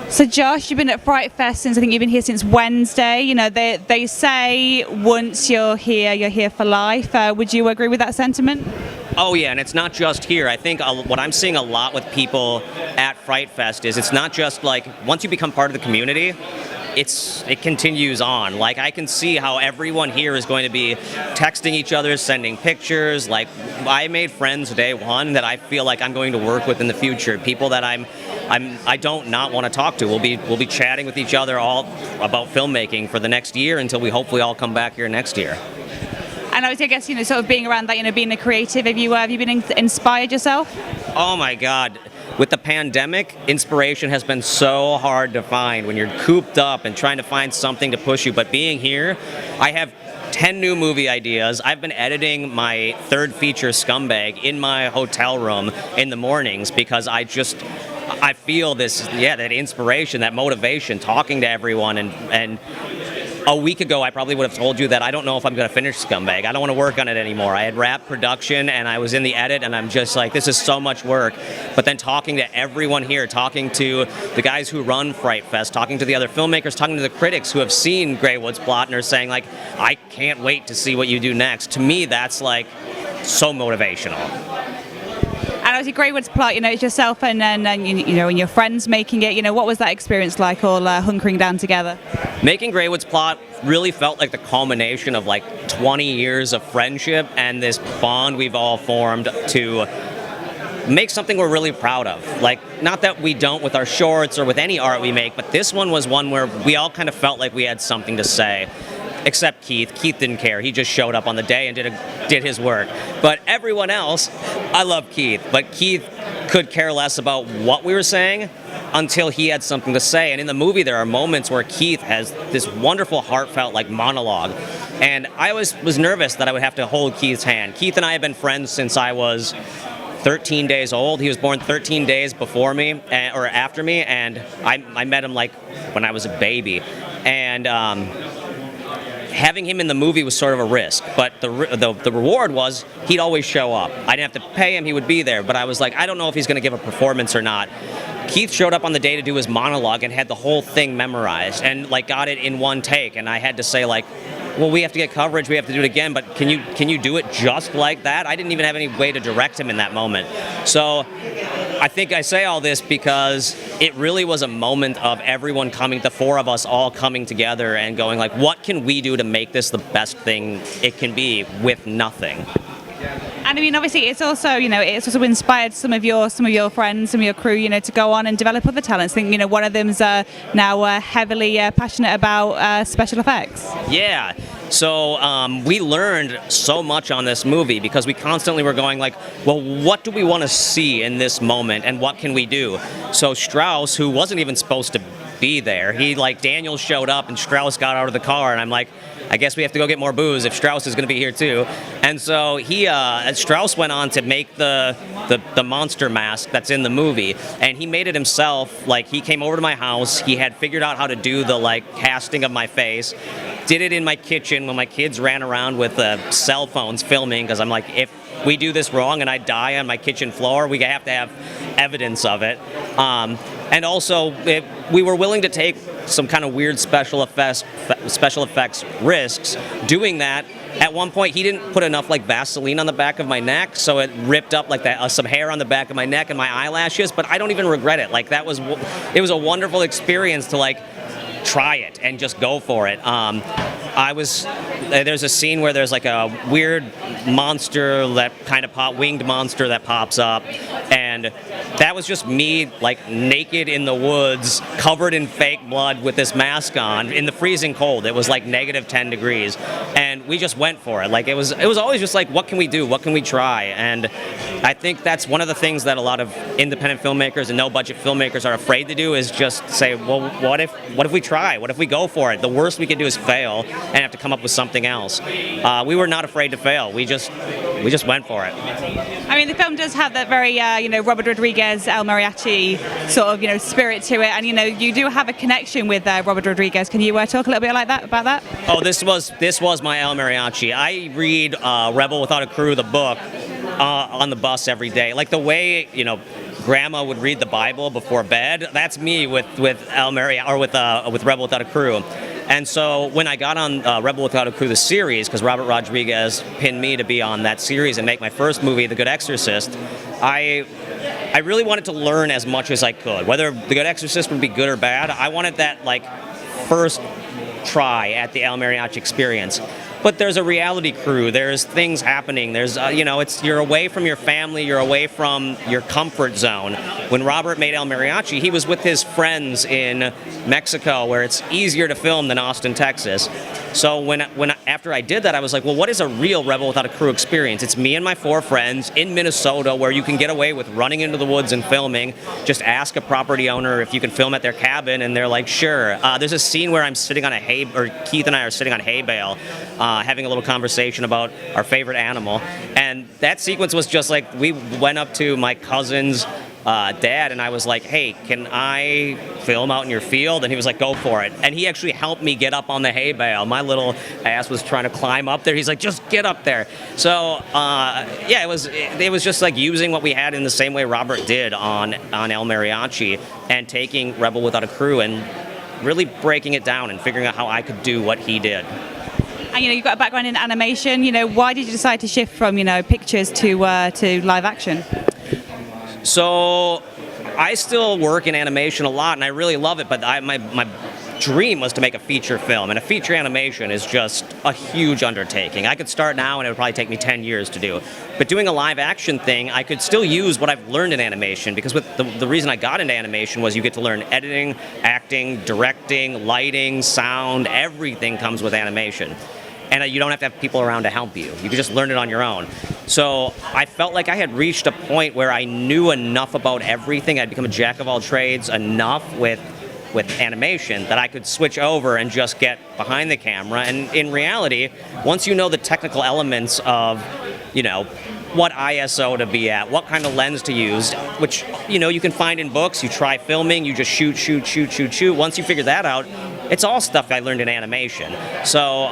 So Josh, you've been at FrightFest since, I think you've been here since Wednesday. You know, they say once you're here for life. Would you agree with that sentiment? Oh yeah, and it's not just here. I think what I'm seeing a lot with people at FrightFest is it's not just like once you become part of the community, it continues on. Like I can see how everyone here is going to be texting each other, sending pictures. Like I made friends day one that I feel like I'm going to work with in the future. People that I don't not want to talk to. We'll be chatting with each other all about filmmaking for the next year until we hopefully all come back here next year. And I guess, you know, sort of being around that, you know, being a creative, have you been inspired yourself? Oh my God. With the pandemic, inspiration has been so hard to find when you're cooped up and trying to find something to push you. But being here, I have 10 new movie ideas. I've been editing my third feature, Scumbag, in my hotel room in the mornings because I feel this, that inspiration, that motivation, talking to everyone and a week ago, I probably would have told you that I don't know if I'm going to finish Scumbag. I don't want to work on it anymore. I had wrapped production, and I was in the edit, and I'm just like, this is so much work. But then talking to everyone here, talking to the guys who run FrightFest, talking to the other filmmakers, talking to the critics who have seen Greywood's plot and are saying, like, I can't wait to see what you do next. To me, that's, like, so motivational. And obviously, Greywood's plot, you know, it's yourself and you know, and your friends making it. You know, what was that experience like, all hunkering down together? Making Greywood's plot really felt like the culmination of like 20 years of friendship and this bond we've all formed to make something we're really proud of. Like, not that we don't with our shorts or with any art we make, but this one was one where we all kind of felt like we had something to say. Except Keith. Keith didn't care. He just showed up on the day and did his work. But everyone else, I love Keith, but Keith could care less about what we were saying until he had something to say. And in the movie, there are moments where Keith has this wonderful, heartfelt, like, monologue. And I was nervous that I would have to hold Keith's hand. Keith and I have been friends since I was 13 days old. He was born 13 days before me, or after me, and I met him, like, when I was a baby. And having him in the movie was sort of a risk, but the reward was he'd always show up. I didn't have to pay him, he would be there, but I was like, I don't know if he's going to give a performance or not. Keith showed up on the day to do his monologue and had the whole thing memorized and like got it in one take, and I had to say, like, well, we have to get coverage, we have to do it again, but can you do it just like that? I didn't even have any way to direct him in that moment. So I think I say all this because it really was a moment of everyone coming, the four of us all coming together and going, like, what can we do to make this the best thing it can be with nothing? And I mean, obviously, it's also, you know, it's also inspired some of your friends, some of your crew, you know, to go on and develop other talents. I think, you know, one of them's now heavily passionate about special effects. Yeah. So we learned so much on this movie because we constantly were going like, well, what do we want to see in this moment and what can we do? So Strauss, who wasn't even supposed to be there, Daniel showed up and Strauss got out of the car, and I'm like, I guess we have to go get more booze if Strauss is going to be here too. And so Strauss went on to make the monster mask that's in the movie, and he made it himself. Like, he came over to my house, he had figured out how to do the like casting of my face, did it in my kitchen when my kids ran around with cell phones filming, because I'm like, if we do this wrong and I die on my kitchen floor, we have to have evidence of it. And also, we were willing to take some kind of weird special effects risks doing that. At one point, he didn't put enough like Vaseline on the back of my neck, so it ripped up like that some hair on the back of my neck and my eyelashes. But I don't even regret it. Like, it was a wonderful experience to like try it and just go for it. There's a scene where there's like a weird monster that kind of winged monster that pops up, and that was just me like naked in the woods, covered in fake blood with this mask on in the freezing cold. It was like -10 degrees, and we just went for it. Like, it was always just like, what can we do? What can we try? And I think that's one of the things that a lot of independent filmmakers and no-budget filmmakers are afraid to do, is just say, well, what if we try? What if we go for it? The worst we could do is fail and have to come up with something else. We were not afraid to fail. We just went for it. I mean, the film does have that very, Robert Rodriguez, El Mariachi sort of, spirit to it, and you do have a connection with Robert Rodriguez. Can you talk a little bit about that? Oh, this was my El Mariachi. I read Rebel Without a Crew, the book, on the bus every day. Like, the way grandma would read the Bible before bed. That's me with El Mariachi, or with Rebel Without a Crew. And so when I got on Rebel Without a Crew, the series, because Robert Rodriguez pinned me to be on that series and make my first movie, The Good Exorcist, I really wanted to learn as much as I could. Whether The Good Exorcist would be good or bad, I wanted that like first try at the El Mariachi experience. But there's a reality crew. There's things happening. There's, you're away from your family. You're away from your comfort zone. When Robert made El Mariachi, he was with his friends in Mexico, where it's easier to film than Austin, Texas. So after I did that, I was like, well, what is a real Rebel Without a Crew experience? It's me and my 4 friends in Minnesota, where you can get away with running into the woods and filming. Just ask a property owner if you can film at their cabin, and they're like, sure. There's a scene where Keith and I are sitting on hay bale, having a little conversation about our favorite animal. And that sequence was just like, we went up to my cousin's dad, and I was like, hey, can I film out in your field? And he was like, go for it. And he actually helped me get up on the hay bale. My little ass was trying to climb up there. He's like, just get up there. So it was just like using what we had in the same way Robert did on El Mariachi, and taking Rebel Without a Crew and really breaking it down and figuring out how I could do what he did. And you've got a background in animation. Why did you decide to shift from pictures to live action? So I still work in animation a lot, and I really love it, but my dream was to make a feature film, and a feature animation is just a huge undertaking. I could start now, and it would probably take me 10 years to do. But doing a live action thing, I could still use what I've learned in animation, because the reason I got into animation was you get to learn editing, acting, directing, lighting, sound, everything comes with animation. And you don't have to have people around to help you. You can just learn it on your own. So I felt like I had reached a point where I knew enough about everything. I'd become a jack of all trades enough with animation that I could switch over and just get behind the camera. And in reality, once you know the technical elements of, what ISO to be at, what kind of lens to use, which, you can find in books, you try filming, you just shoot. Once you figure that out, it's all stuff I learned in animation. So,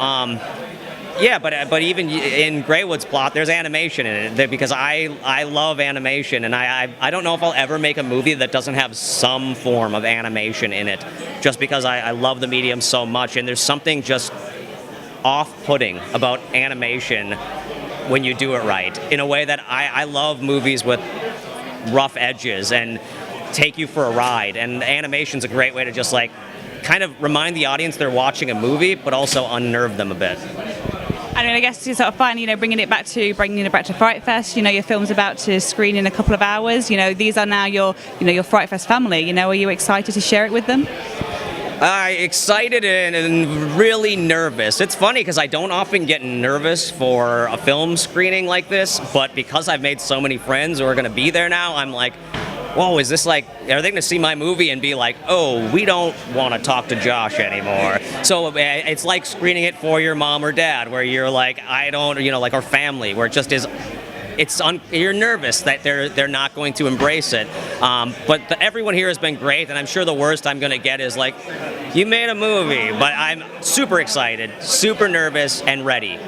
but even in Greywood's plot, there's animation in it, because I love animation, and I don't know if I'll ever make a movie that doesn't have some form of animation in it, just because I love the medium so much, and there's something just off-putting about animation when you do it right, in a way that I love movies with rough edges and take you for a ride, and animation's a great way to just like kind of remind the audience they're watching a movie, but also unnerve them a bit. I guess you sort of find, bringing it back to FrightFest. Your film's about to screen in a couple of hours. These are now your FrightFest family. Are you excited to share it with them? Excited and really nervous. It's funny because I don't often get nervous for a film screening like this, but because I've made so many friends who are going to be there now, I'm like, whoa, is this like, are they going to see my movie and be like, oh, we don't want to talk to Josh anymore? So it's like screening it for your mom or dad, where you're like, I don't, like our family, where it just is, you're nervous that they're not going to embrace it. But everyone here has been great, and I'm sure the worst I'm going to get is like, you made a movie, but I'm super excited, super nervous, and ready.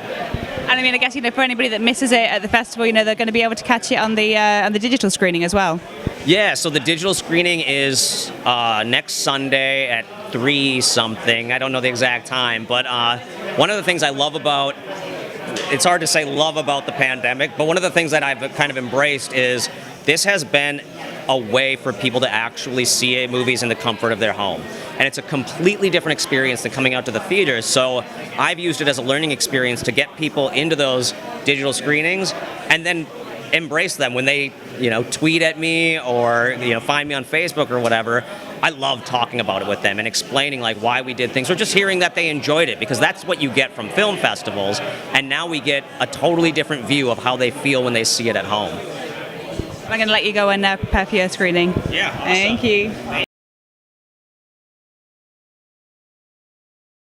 And I guess for anybody that misses it at the festival, they're going to be able to catch it on the digital screening as well. Yeah, so the digital screening is next Sunday at 3 something. I don't know the exact time, but one of the things I love about, it's hard to say love about the pandemic, but one of the things that I've kind of embraced is this has been a way for people to actually see movies in the comfort of their home. And it's a completely different experience than coming out to the theaters. So I've used it as a learning experience to get people into those digital screenings and then embrace them when they, tweet at me or, find me on Facebook or whatever. I love talking about it with them and explaining like why we did things, or just hearing that they enjoyed it, because that's what you get from film festivals. And now we get a totally different view of how they feel when they see it at home. I'm going to let you go and prepare for your screening. Yeah. Thank you.